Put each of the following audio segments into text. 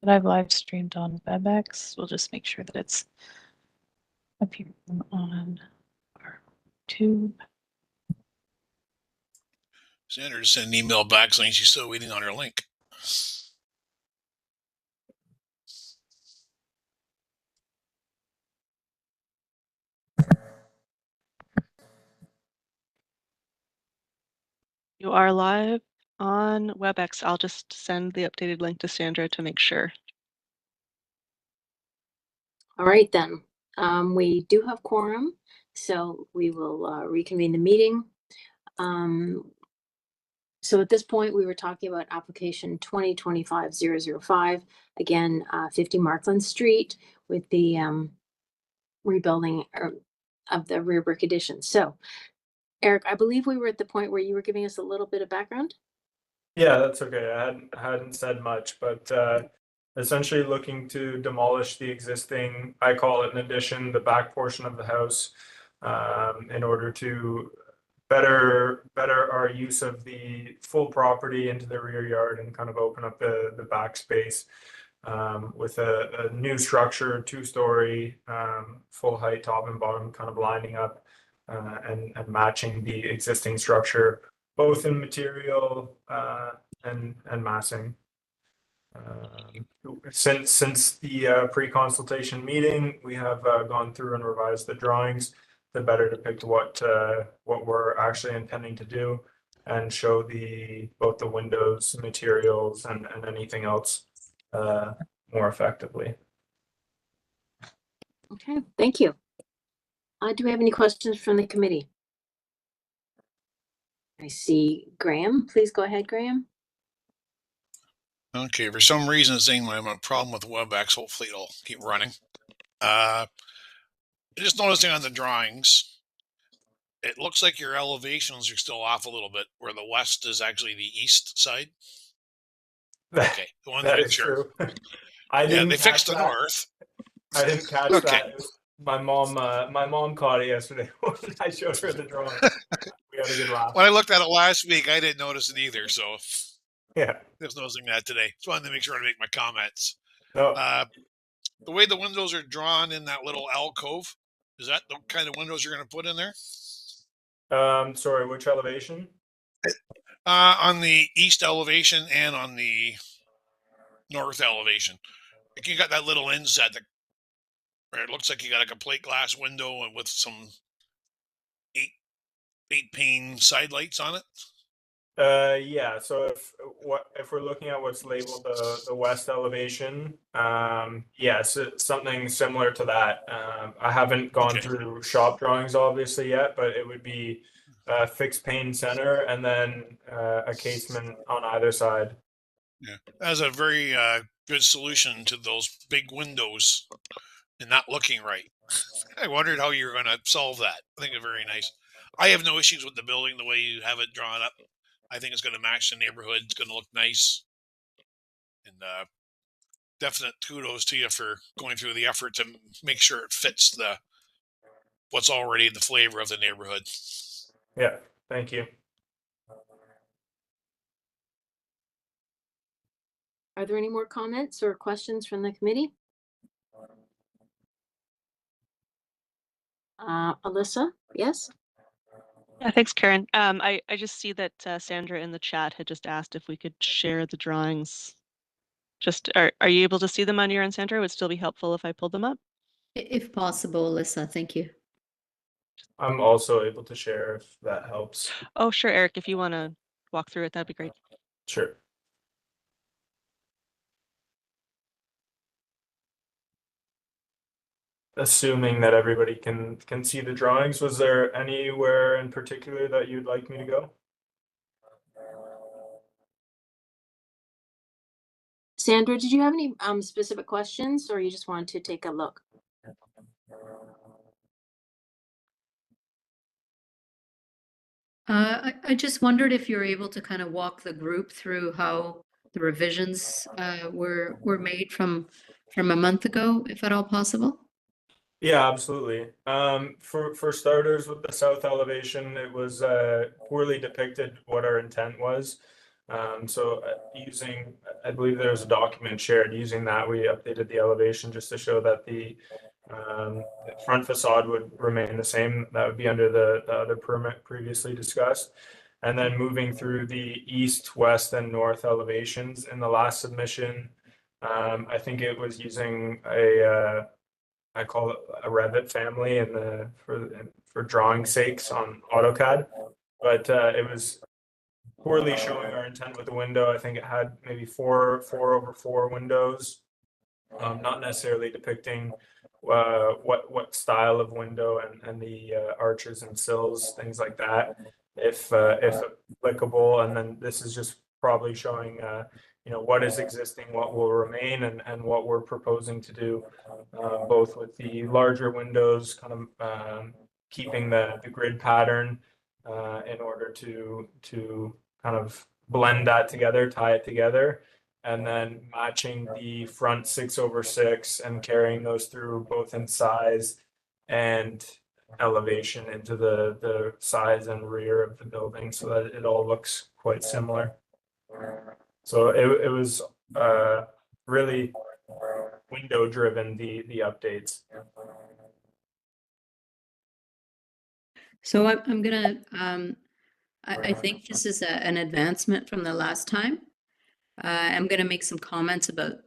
that I've live streamed on WebEx. We'll just make sure that it's appearing on our YouTube. Sandra just sent an email back saying she's still waiting on her link. You are live on WebEx. I'll just send the updated link to Sandra to make sure. All right, then. We do have quorum, so we will reconvene the meeting. So at this point, we were talking about application 2025-005, again, 50 Markland Street with the rebuilding of the rear brick addition. So, Eric, I believe we were at the point where you were giving us a little bit of background. Yeah, that's okay. I hadn't said much, but essentially looking to demolish the existing, I call it an addition, the back portion of the house, in order to better our use of the full property into the rear yard and kind of open up the back space with a new structure, 2-story, full height, top and bottom, kind of lining up and matching the existing structure, both in material and massing. Since the pre-consultation meeting, we have gone through and revised the drawings to better depict what we're actually intending to do and show both the windows, materials, and anything else more effectively. Okay, thank you. Do we have any questions from the committee? I see Graham. Please go ahead, Graham. Okay, for some reason it's saying I have a problem with WebEx. Hopefully it'll keep running. Just noticing on the drawings, it looks like your elevations are still off a little bit, where the west is actually the east side. Okay, the one that is true. They fixed the north. I didn't catch that. My mom caught it yesterday when I showed her the drawing. We had a good laugh. When I looked at it last week, I didn't notice it either. So yeah, just noticing that today. Just wanted to make sure to make my comments. No. The way the windows are drawn in that little alcove, is that the kind of windows you're going to put in there? Sorry, which elevation? On the east elevation and on the north elevation. Like you got that little inset where it looks like you got like a plate glass window and with some eight pane side lights on it. Yeah. So if we're looking at what's labeled the west elevation, yes, it's something similar to that. I haven't gone through shop drawings obviously yet, but it would be a fixed pane center and then a casement on either side. Yeah, that's a very good solution to those big windows and not looking right. I wondered how you were going to solve that. I think it's very nice. I have no issues with the building the way you have it drawn up. I think it's going to match the neighborhood. It's going to look nice. And definite kudos to you for going through the effort to make sure it fits what's already the flavor of the neighborhood. Yeah, thank you. Are there any more comments or questions from the committee? Alyssa, yes? Yeah, thanks, Karen. I just see that Sandra in the chat had just asked if we could share the drawings. Just are you able to see them on your end, Sandra? It would still be helpful if I pulled them up. If possible, Alyssa, thank you. I'm also able to share if that helps. Oh, sure, Eric, if you want to walk through it, that'd be great. Sure. Assuming that everybody can see the drawings, was there anywhere in particular that you'd like me to go? Sandra, did you have any specific questions, or you just wanted to take a look? I just wondered if you're able to kind of walk the group through how the revisions were made from a month ago, if at all possible. Yeah, absolutely. For starters, with the south elevation, it was poorly depicted what our intent was. So using, I believe there's a document shared, using that, we updated the elevation just to show that the front facade would remain the same. That would be under the other permit previously discussed. And then moving through the east, west, and north elevations in the last submission, I think it was using I call it a Revit family for drawing sakes on AutoCAD. But it was poorly showing our intent with the window. I think it had maybe 4/4 windows, not necessarily depicting what style of window and the arches and sills, things like that, if applicable. And then this is just probably showing what is existing, what will remain, and what we're proposing to do, both with the larger windows, kind of keeping the grid pattern in order to kind of blend that together, tie it together, and then matching the front 6/6 and carrying those through both in size and elevation into the sides and rear of the building so that it all looks quite similar. So it was really window driven, the updates. So I'm gonna, I think this is an advancement from the last time. I'm gonna make some comments about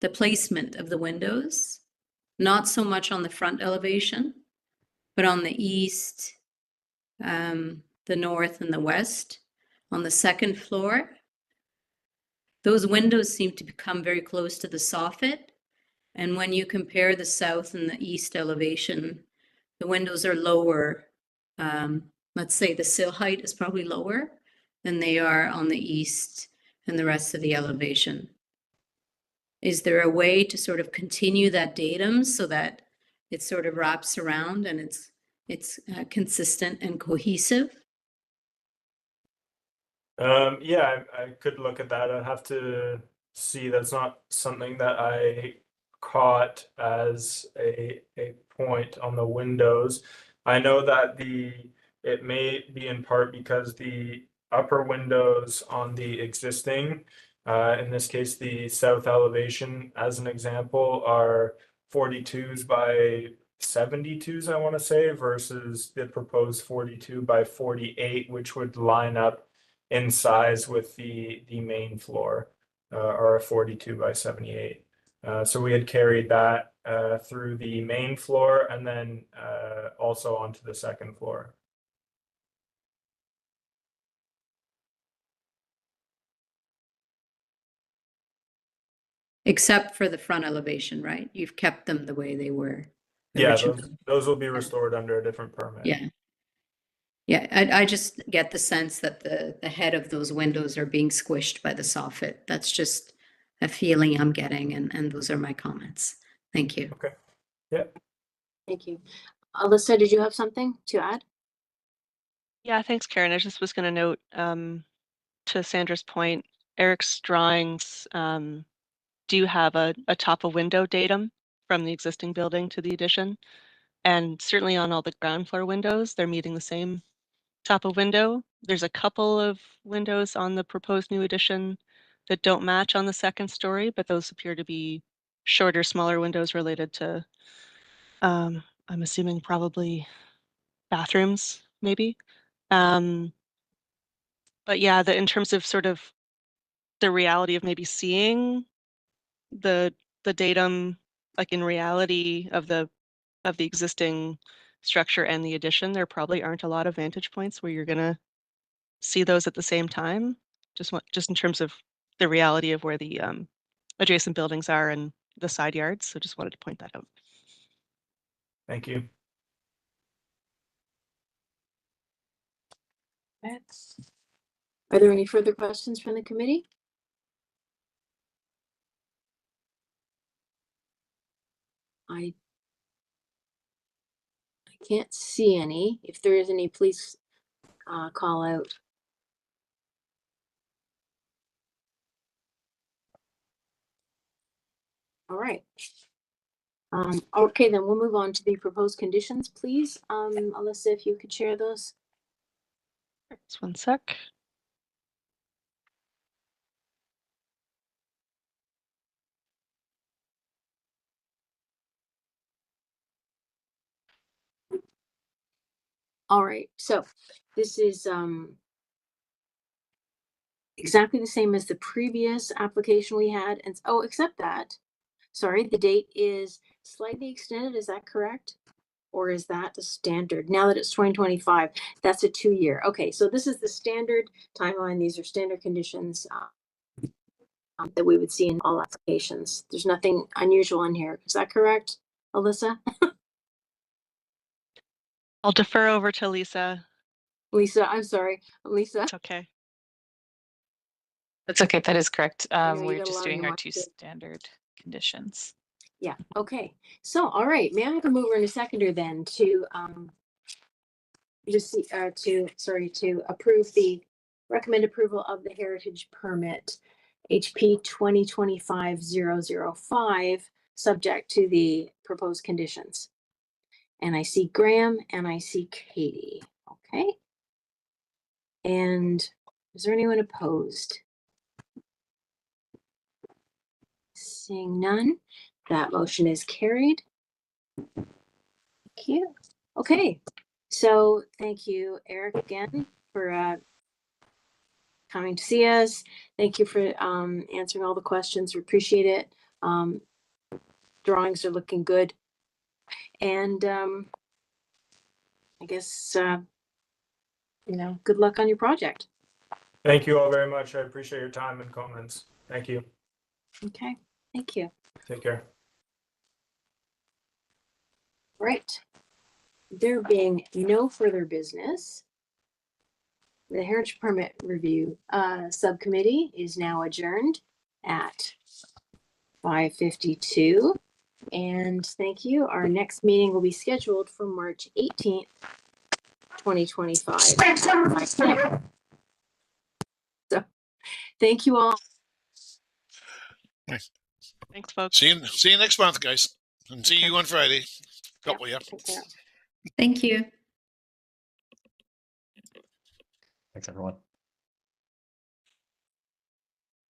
the placement of the windows, not so much on the front elevation, but on the east, the north, and the west. On the second floor, those windows seem to become very close to the soffit. And when you compare the south and the east elevation, the windows are lower. Let's say the sill height is probably lower than they are on the east and the rest of the elevation. Is there a way to sort of continue that datum so that it sort of wraps around and it's consistent and cohesive? Yeah, I could look at that. I'd have to see. That's not something that I caught as a point on the windows. I know that it may be in part because the upper windows on the existing, in this case, the south elevation, as an example, are 42s by 72s, I want to say, versus the proposed 42 by 48, which would line up in size with the main floor, or a 42 by 78. So we had carried that through the main floor and then also onto the second floor. Except for the front elevation, right? You've kept them the way they were. Yeah, originally. those will be restored under a different permit. Yeah. Yeah, I just get the sense that the head of those windows are being squished by the soffit. That's just a feeling I'm getting, and those are my comments. Thank you. Okay. Yeah. Thank you. Alyssa, did you have something to add? Yeah, thanks, Karen. I just was going to note to Sandra's point, Eric's drawings do have a top of window datum from the existing building to the addition. And certainly on all the ground floor windows, they're meeting the same top of window. There's a couple of windows on the proposed new addition that don't match on the second story, but those appear to be shorter, smaller windows related to, I'm assuming probably bathrooms, maybe. But yeah, in terms of sort of the reality of maybe seeing the datum, like in reality of the existing structure and the addition, there probably aren't a lot of vantage points where you're gonna see those at the same time. Just in terms of the reality of where the adjacent buildings are and the side yards. So just wanted to point that out. Thank you. Are there any further questions from the committee? I can't see any. If there is any, please call out. All right. Okay, then we'll move on to the proposed conditions, please. Alyssa, if you could share those. Just one sec. All right, so this is exactly the same as the previous application we had, and oh, except that, sorry, the date is slightly extended, is that correct? Or is that the standard? Now that it's 2025, that's a 2-year. Okay, so this is the standard timeline. These are standard conditions that we would see in all applications. There's nothing unusual in here. Is that correct, Alyssa? I'll defer over to Lisa. Lisa, I'm sorry. Lisa? It's okay. That's okay. That is correct. know you We're got a just lot on doing your our mind, 2 too. standard conditions. Yeah, okay. So, all right, may I have a mover and a seconder then to to approve the recommend approval of the heritage permit HP 2025-005, subject to the proposed conditions. And I see Graham and I see Katie. Okay. And is there anyone opposed? Seeing none, that motion is carried. Thank you. Okay, so thank you, Eric, again for coming to see us. Thank you for answering all the questions. We appreciate it. Drawings are looking good. And I guess, good luck on your project. Thank you all very much. I appreciate your time and comments. Thank you. Okay, thank you. Take care. Right. There being no further business, the Heritage Permit Review Subcommittee is now adjourned at 5:52. And thank you. Our next meeting will be scheduled for March 18th, 2025. So thank you all. Thanks, folks. See you next month, guys, and see you on Friday. Couple, yeah. Take care. Thank you. Thanks, everyone.